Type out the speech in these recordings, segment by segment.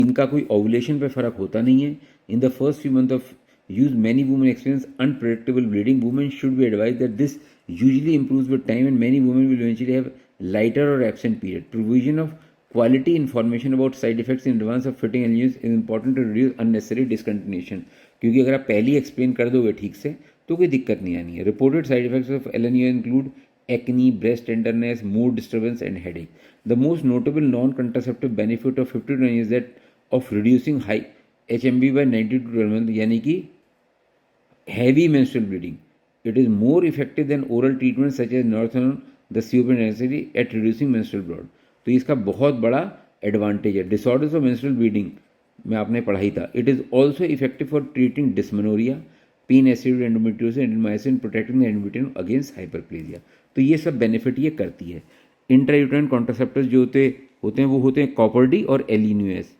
इनका कोई ओवुलेशन पे फ़र्क होता नहीं है. In the first few month of use, many women experience unpredictable bleeding. Women should be advised that this usually improves with time, and many women will eventually have lighter or absent period. Provision of quality information about side effects in advance of fitting LNUs is important to reduce unnecessary discontinuation. क्योंकि अगर आप पहले explain कर दोगे ठीक से तो कोई दिक्कत नहीं आनी है. Reported side effects of LNU include acne, breast tenderness, mood disturbance, and headache. The most notable non-contraceptive benefit of 59 is that of reducing high HMB by 90 to 12 months, यानी कि heavy menstrual bleeding. It is more effective than oral treatments such as Northallerone, the Seopen necessary at reducing menstrual blood. तो इसका बहुत बड़ा advantage है. Disorders of menstrual bleeding में आपने पढ़ा ही था. It is also effective for treating dysmenorrhea, pain acid endometriosis, endomycin, protecting the endometrium against hyperplasia. तो ये सब बेनिफिट ये करती है. इंट्रायूटेराइन कॉन्ट्रासेप्टिव्स जो होते हैं वो होते हैं कॉपर डी और एलिन्यूएस.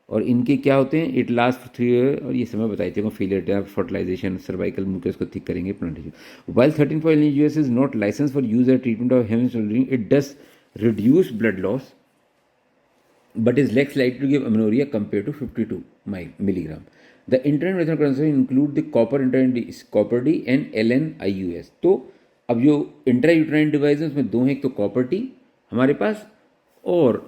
और इनके क्या होते हैं, इट लास्ट 3 ईयर. और ये समय बताई थी फेलियर फर्टिलाइजेशन, सर्वाइकल म्यूकस को थिक करेंगे, plantation. While 13.8 US is not licence for use at treatment of haemorrhagic, it does reduce blood loss but is less likely to give amenorrhea compared to 52 milligram. The intermittent method consumption include the copper D and LNIUS. तो अब जो intrauterine device है उसमें दो हैं, एक तो copper T हमारे पास और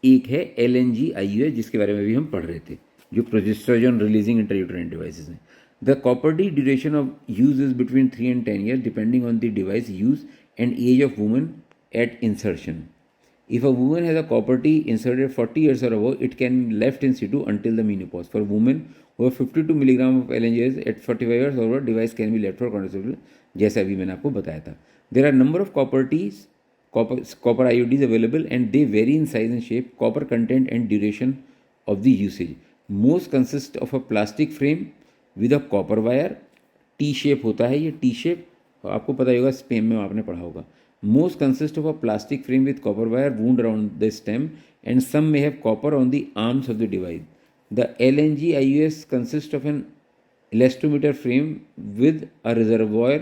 एक है LNGIUS जिसके बारे में भी हम पढ़ रहे थे, जो प्रोजेस्टेरोन रिलीजिंग इंट्रायूट्राइन डिवाइसेस हैं. The copper the duration of use is between 3 and 10 years depending on the device use and age of woman at insertion. If a woman has a copper T inserted 40 years or above, it can be left in situ until the menopause. For women who have 52 milligram of LNGs at 45 years or above, device can be left for contraceptive, जैसा अभी मैंने आपको बताया था. There are number of copper Ts, copper IUDs available, and they vary in size and shape, copper content and duration of the usage. Most consist of a plastic frame with a copper wire. T shape होता है ये, T shape आपको पता ही होगा, spam में आपने पढ़ा होगा. Most consist of a plastic frame with copper wire wound around the stem, and some may have copper on the arms of the device. The LNGIUS consists of an elastometer frame with a reservoir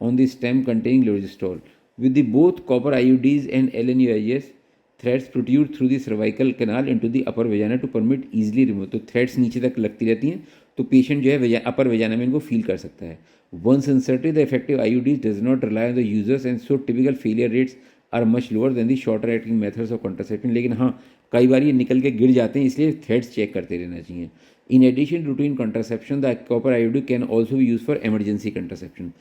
on the stem containing logistol. With the both copper IUDs and LNUIUS, threads protrude through the cervical canal into the upper vagina to permit easily remove. तो threads नीचे तक लगती रहती हैं तो patient जो है अपर वेजाना में इनको फील कर सकता है. Once inserted, the effective IUDs does not rely on the users, and so typical failure rates are much lower than the shorter acting methods of contraception. लेकिन हाँ, कई बार ये निकल के गिर जाते हैं, इसलिए थ्रेड्स चेक करते रहना चाहिए. In addition to routine contraception, the copper IUD can also be used for emergency contraception.